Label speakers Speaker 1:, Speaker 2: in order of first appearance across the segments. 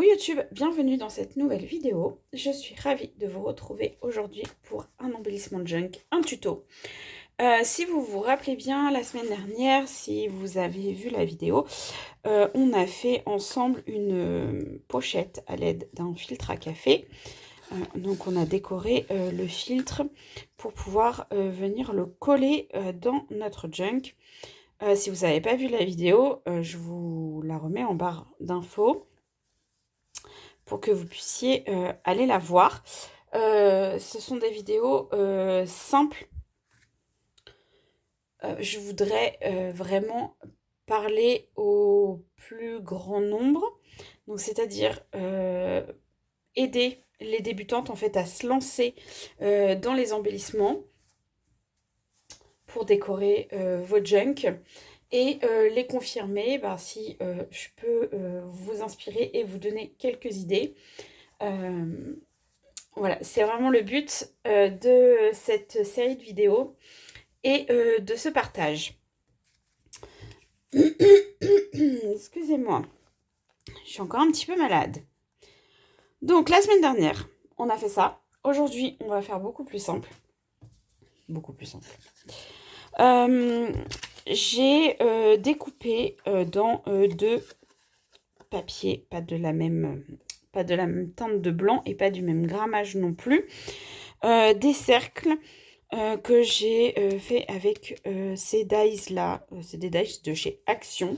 Speaker 1: Coucou YouTube, bienvenue dans cette nouvelle vidéo. Je suis ravie de vous retrouver aujourd'hui pour un embellissement de junk, un tuto. Si vous vous rappelez bien, la semaine dernière, si vous avez vu la vidéo, on a fait ensemble une pochette à l'aide d'un filtre à café. Donc on a décoré le filtre pour pouvoir venir le coller dans notre junk. Si vous n'avez pas vu la vidéo, je vous la remets en barre d'infos pour que vous puissiez aller la voir. Ce sont des vidéos simples. Je voudrais vraiment parler au plus grand nombre, donc c'est-à-dire aider les débutantes en fait à se lancer dans les embellissements pour décorer vos junk et les confirmer si je peux vous inspirer et vous donner quelques idées. Voilà, c'est vraiment le but de cette série de vidéos et de ce partage. Excusez-moi, je suis encore un petit peu malade. Donc la semaine dernière, on a fait ça. Aujourd'hui, on va faire beaucoup plus simple. Beaucoup plus simple. J'ai découpé dans deux papiers, pas de la même teinte de blanc et pas du même grammage non plus, des cercles que j'ai fait avec ces dies là, c'est des dies de chez Action.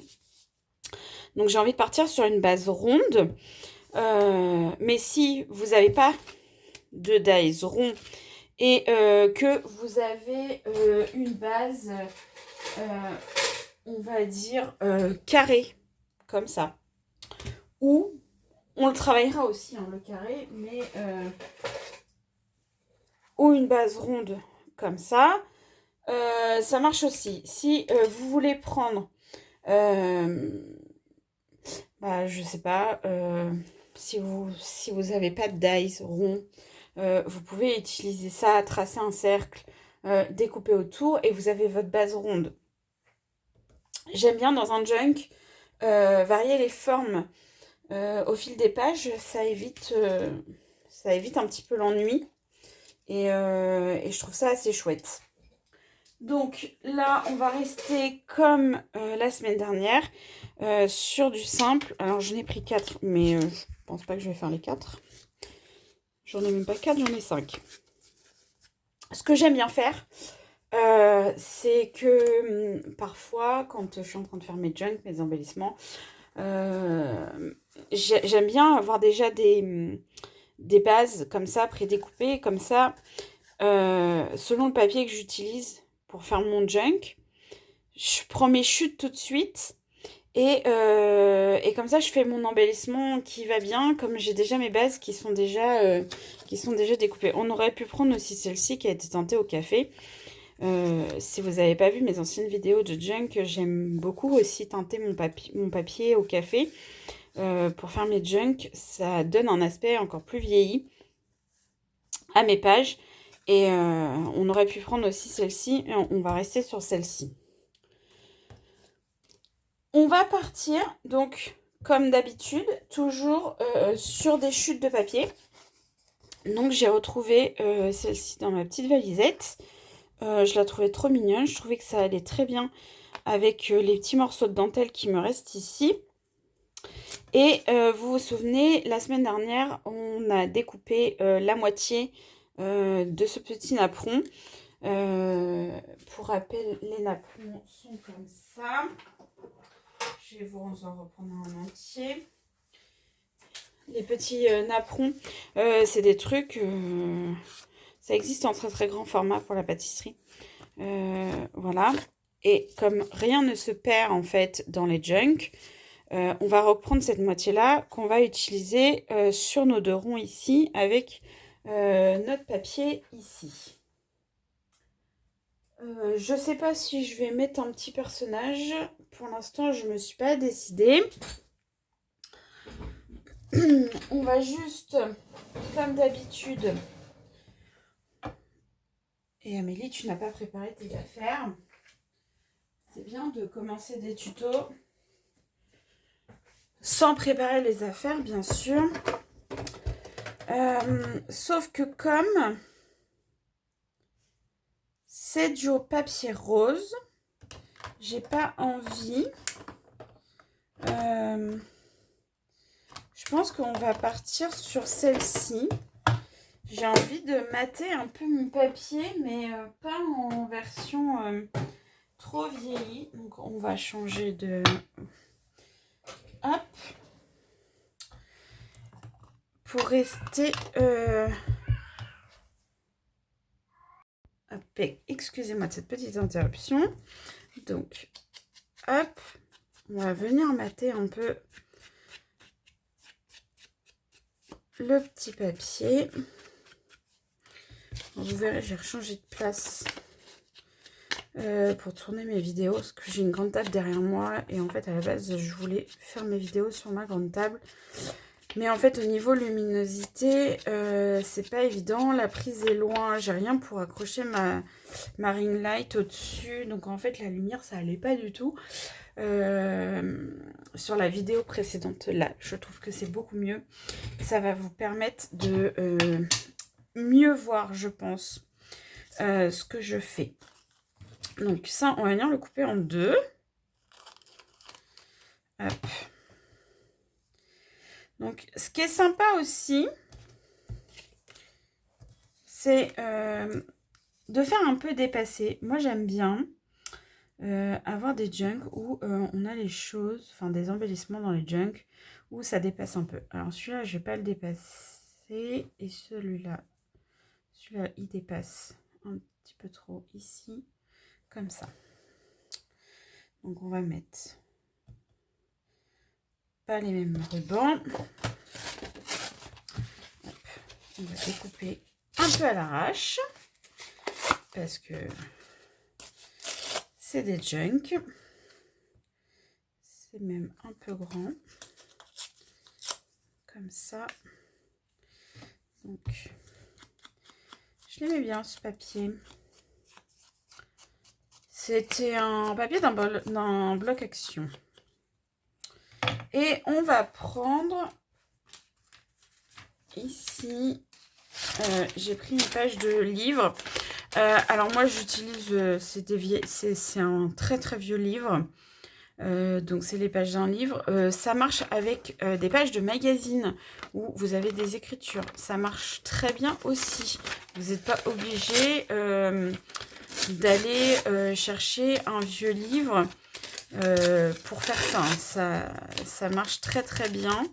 Speaker 1: Donc j'ai envie de partir sur une base ronde, mais si vous n'avez pas de dies rond et que vous avez une base, on va dire carrée, comme ça, ou on le travaillera aussi, hein, le carré, mais ou une base ronde comme ça, ça marche aussi. Si vous voulez prendre, je sais pas, si vous n'avez pas de dies rond, vous pouvez utiliser ça, tracer un cercle, découper autour et vous avez votre base ronde. J'aime bien dans un junk varier les formes au fil des pages, ça évite un petit peu l'ennui et je trouve ça assez chouette. Donc là, on va rester comme la semaine dernière sur du simple. Alors j'en ai pris 4, mais je pense pas que je vais faire les 4. J'en ai même pas 4, j'en ai 5. Ce que j'aime bien faire, c'est que parfois, quand je suis en train de faire mes junk, mes embellissements, j'aime bien avoir déjà des bases comme ça, prédécoupées, comme ça, selon le papier que j'utilise pour faire mon junk. Je prends mes chutes tout de suite et comme ça je fais mon embellissement qui va bien, comme j'ai déjà mes bases qui sont déjà découpées. On aurait pu prendre aussi celle-ci qui a été teintée au café. Si vous n'avez pas vu mes anciennes vidéos de junk, j'aime beaucoup aussi teinter mon papier au café pour faire mes junk. Ça donne un aspect encore plus vieilli à mes pages. Et on aurait pu prendre aussi celle-ci. On va rester sur celle-ci. On va partir, donc, comme d'habitude, toujours sur des chutes de papier. Donc, j'ai retrouvé celle-ci dans ma petite valisette. Je la trouvais trop mignonne. Je trouvais que ça allait très bien avec les petits morceaux de dentelle qui me restent ici. Et vous vous souvenez, la semaine dernière, on a découpé la moitié de ce petit napperon. Pour rappel, les napperons sont comme ça. Je vais vous en reprendre un entier. Les petits napperons, c'est des trucs, ça existe en très très grand format pour la pâtisserie. Voilà. Et comme rien ne se perd en fait dans les junk, on va reprendre cette moitié-là qu'on va utiliser sur nos deux ronds ici avec notre papier ici. Je sais pas si je vais mettre un petit personnage. Pour l'instant, je me suis pas décidée. On va juste, comme d'habitude... Et Amélie, tu n'as pas préparé tes affaires. C'est bien de commencer des tutos sans préparer les affaires, bien sûr. Sauf que comme c'est du papier rose, j'ai pas envie. Je pense qu'on va partir sur celle-ci. J'ai envie de mater un peu mon papier, mais pas en version trop vieillie. Donc on va changer de... Hop. Pour rester... Hop, excusez-moi de cette petite interruption. Donc, hop, on va venir mater un peu le petit papier. Vous verrez, j'ai rechangé de place pour tourner mes vidéos parce que j'ai une grande table derrière moi et en fait à la base je voulais faire mes vidéos sur ma grande table, mais en fait au niveau luminosité c'est pas évident, la prise est loin, j'ai rien pour accrocher ma ring light au dessus, donc en fait la lumière ça allait pas du tout. Sur la vidéo précédente, là je trouve que c'est beaucoup mieux, ça va vous permettre de mieux voir, je pense, ce que je fais. Donc ça, on va venir le couper en deux. Hop. Donc, ce qui est sympa aussi, c'est de faire un peu dépasser. Moi, j'aime bien avoir des junks où on a les choses, enfin des embellissements dans les junks, où ça dépasse un peu. Alors, celui-là, je ne vais pas le dépasser. Et celui-là, il dépasse un petit peu trop ici, comme ça. Donc, on va mettre pas les mêmes rubans. Hop. On va découper un peu à l'arrache parce que c'est des junks. C'est même un peu grand. Comme ça. Donc, je l'aimais bien ce papier. C'était un papier d'un bloc action. Et on va prendre ici, j'ai pris une page de livre. Alors moi j'utilise, c'est un très très vieux livre. Donc c'est les pages d'un livre. Ça marche avec des pages de magazine où vous avez des écritures. Ça marche très bien aussi. Vous n'êtes pas obligé d'aller chercher un vieux livre pour faire ça. Ça marche très très bien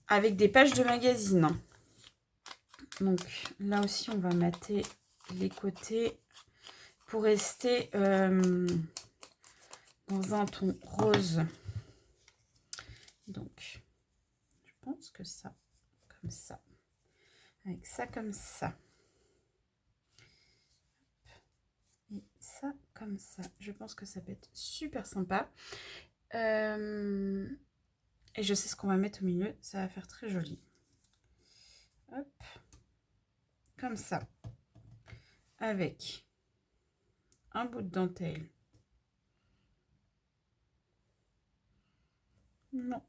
Speaker 1: avec des pages de magazine. Donc là aussi on va mater les côtés pour rester dans un ton rose. Donc je pense que ça, comme ça, avec ça comme ça, et ça comme ça, je pense que ça peut être super sympa. Et je sais ce qu'on va mettre au milieu, ça va faire très joli. Hop, comme ça, avec un bout de dentelle. Non.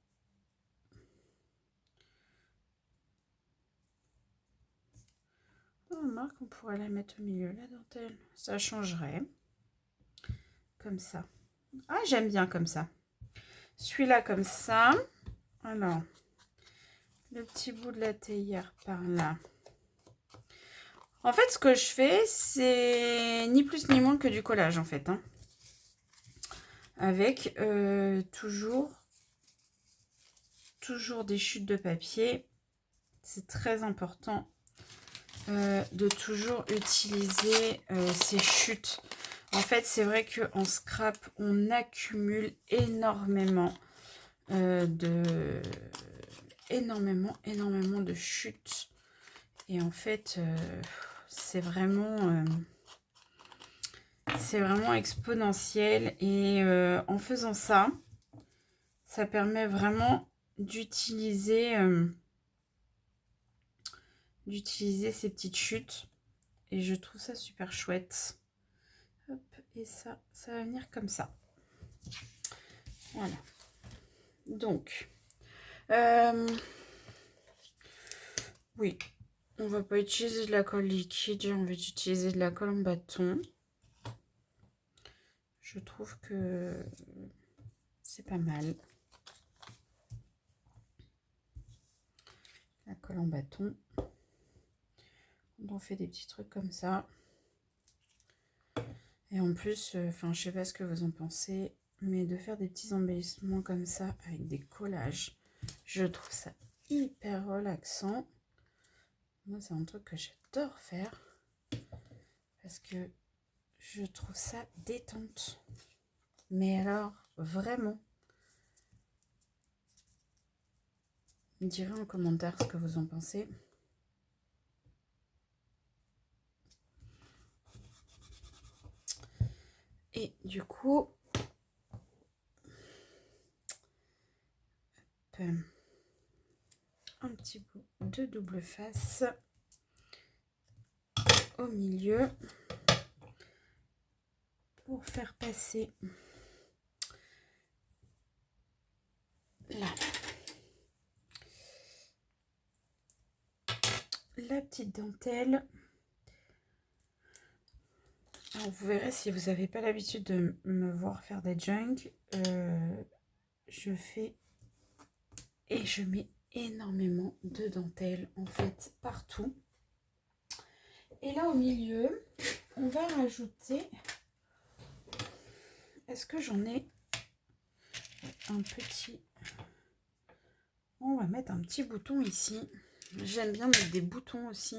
Speaker 1: Oh, remarque, on pourrait la mettre au milieu, la dentelle. Ça changerait. Comme ça. Ah, j'aime bien comme ça. Celui-là comme ça. Alors, le petit bout de la théière par là. En fait, ce que je fais, c'est ni plus ni moins que du collage, en fait. Hein. Avec toujours des chutes de papier. C'est très important de toujours utiliser ces chutes. En fait, c'est vrai qu'en scrap, on accumule énormément énormément de chutes. Et en fait, c'est vraiment exponentiel. Et en faisant ça, ça permet vraiment d'utiliser ces petites chutes. Et je trouve ça super chouette. Hop, et ça va venir comme ça. Voilà. Donc, oui, on va pas utiliser de la colle liquide, j'ai envie d'utiliser de la colle en bâton. Je trouve que c'est pas mal. La colle en bâton. On fait des petits trucs comme ça. Et en plus, enfin, je sais pas ce que vous en pensez, mais de faire des petits embellissements comme ça avec des collages, je trouve ça hyper relaxant. Moi, c'est un truc que j'adore faire parce que je trouve ça détente. Mais alors, vraiment, me direz en commentaire ce que vous en pensez. Et du coup, un petit bout de double face au milieu pour faire passer là la petite dentelle. Alors, vous verrez, si vous n'avez pas l'habitude de me voir faire des junk, je fais et je mets énormément de dentelle en fait partout. Et là au milieu, on va rajouter, est-ce que j'en ai un petit, on va mettre un petit bouton ici. J'aime bien mettre des boutons aussi.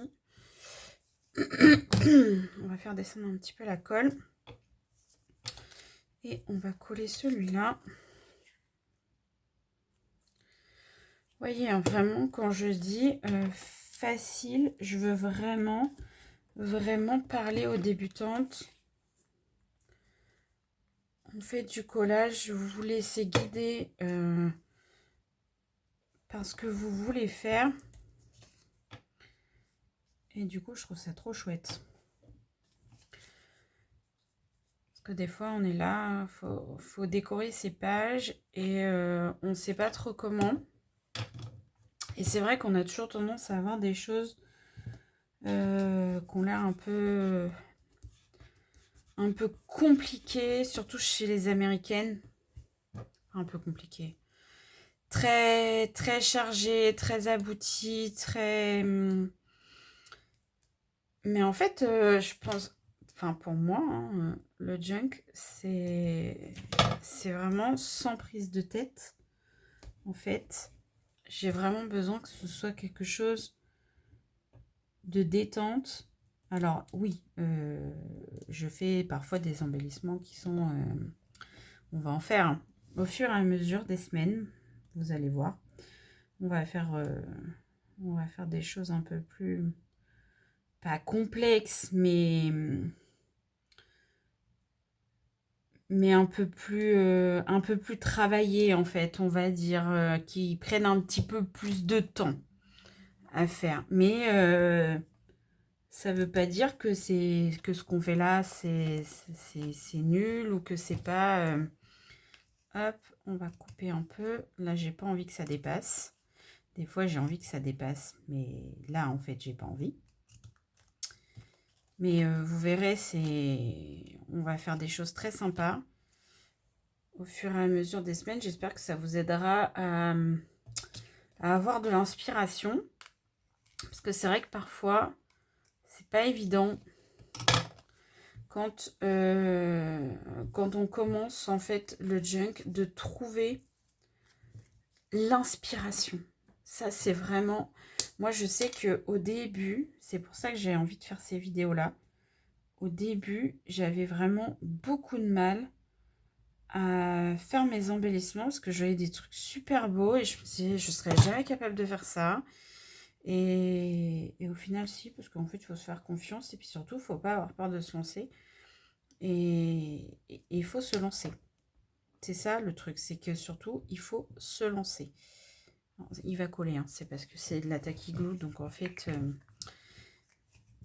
Speaker 1: On va faire descendre un petit peu la colle et on va coller celui-là. Voyez, hein, vraiment, quand je dis facile, je veux vraiment parler aux débutantes. On fait du collage, vous vous laissez guider par ce que vous voulez faire. Et du coup, je trouve ça trop chouette. Parce que des fois, on est là, faut décorer ses pages et on ne sait pas trop comment. Et c'est vrai qu'on a toujours tendance à avoir des choses qui ont l'air un peu compliquées, surtout chez les Américaines. Un peu compliquées. Très, très chargées, très abouties, très... Mais en fait, je pense... Enfin, pour moi, hein, le junk, c'est vraiment sans prise de tête. En fait, j'ai vraiment besoin que ce soit quelque chose de détente. Alors, oui, je fais parfois des embellissements qui sont... on va en faire au fur et à mesure des semaines. Vous allez voir. On va faire des choses un peu plus... Pas complexes, mais un peu plus travaillées, en fait, on va dire, qui prennent un petit peu plus de temps à faire. Mais ça veut pas dire que ce qu'on fait là, c'est nul ou que c'est pas... hop, on va couper un peu. Là, j'ai pas envie que ça dépasse. Des fois, j'ai envie que ça dépasse, mais là, en fait, j'ai pas envie. Mais vous verrez, on va faire des choses très sympas au fur et à mesure des semaines. J'espère que ça vous aidera à avoir de l'inspiration. Parce que c'est vrai que parfois, c'est pas évident quand on commence en fait le junk de trouver l'inspiration. Ça, c'est vraiment... Moi, je sais qu'au début, c'est pour ça que j'ai envie de faire ces vidéos-là. Au début, j'avais vraiment beaucoup de mal à faire mes embellissements parce que je voyais des trucs super beaux et je me disais, je serais jamais capable de faire ça. Et au final, si, parce qu'en fait, il faut se faire confiance et puis surtout, il ne faut pas avoir peur de se lancer. Et il faut se lancer. C'est ça le truc, c'est que surtout, il faut se lancer. Il va coller, hein. C'est parce que c'est de la tacky glue, donc en fait...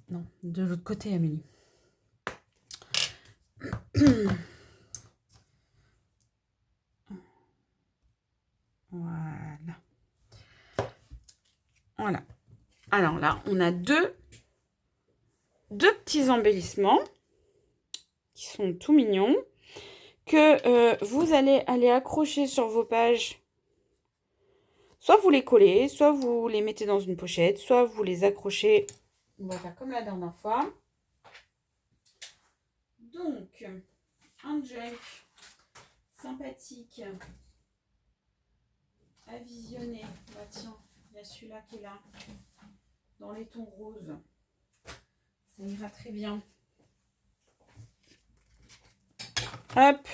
Speaker 1: non, de l'autre côté, Amélie. Voilà, on a deux petits embellissements qui sont tout mignons, que vous allez aller accrocher sur vos pages. Soit vous les collez, soit vous les mettez dans une pochette, soit vous les accrochez. On va faire comme la dernière fois. Donc, un junk sympathique à visionner. Bah tiens, il y a celui-là qui est là, dans les tons roses. Ça ira très bien. Hop.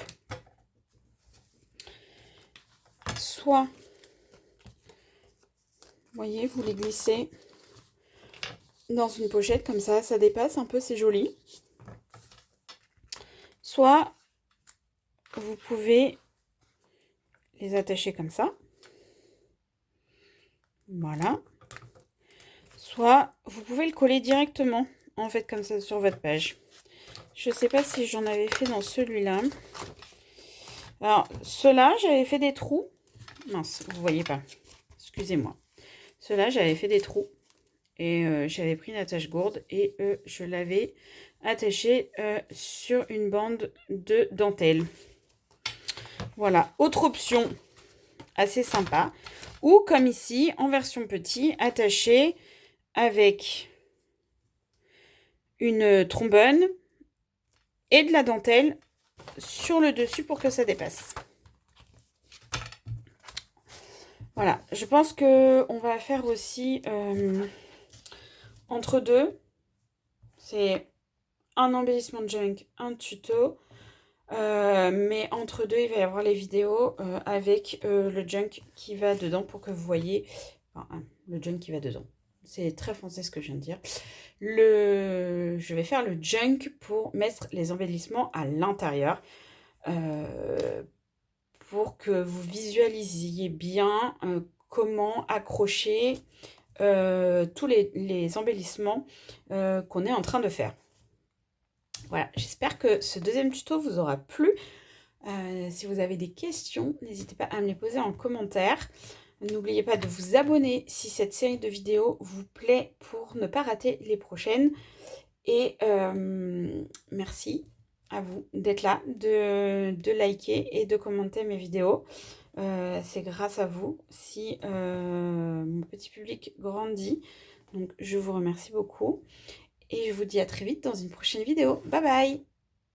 Speaker 1: Soit, vous voyez, vous les glissez dans une pochette comme ça dépasse un peu, c'est joli. Soit, vous pouvez les attacher comme ça. Voilà. Soit, vous pouvez le coller directement, en fait, comme ça, sur votre page. Je ne sais pas si j'en avais fait dans celui-là. Alors, ceux-là, j'avais fait des trous. Mince, vous voyez pas. Excusez-moi. Ceux-là, j'avais fait des trous. Et j'avais pris une attache gourde et je l'avais attaché sur une bande de dentelle. Voilà, autre option assez sympa. Ou comme ici, en version petit, attaché avec une trombone et de la dentelle sur le dessus pour que ça dépasse. Voilà, je pense qu'on va faire aussi entre deux. C'est un embellissement de junk, un tuto. Mais entre deux, il va y avoir les vidéos avec le junk qui va dedans pour que vous voyez. Enfin, le junk qui va dedans. C'est très français ce que je viens de dire. Je vais faire le junk pour mettre les embellissements à l'intérieur. Pour que vous visualisiez bien comment accrocher tous les embellissements qu'on est en train de faire. Voilà, j'espère que ce deuxième tuto vous aura plu. Si vous avez des questions, n'hésitez pas à me les poser en commentaire. N'oubliez pas de vous abonner si cette série de vidéos vous plaît pour ne pas rater les prochaines. Et merci à vous d'être là, de liker et de commenter mes vidéos. C'est grâce à vous si mon petit public grandit. Donc je vous remercie beaucoup. Et je vous dis à très vite dans une prochaine vidéo. Bye bye!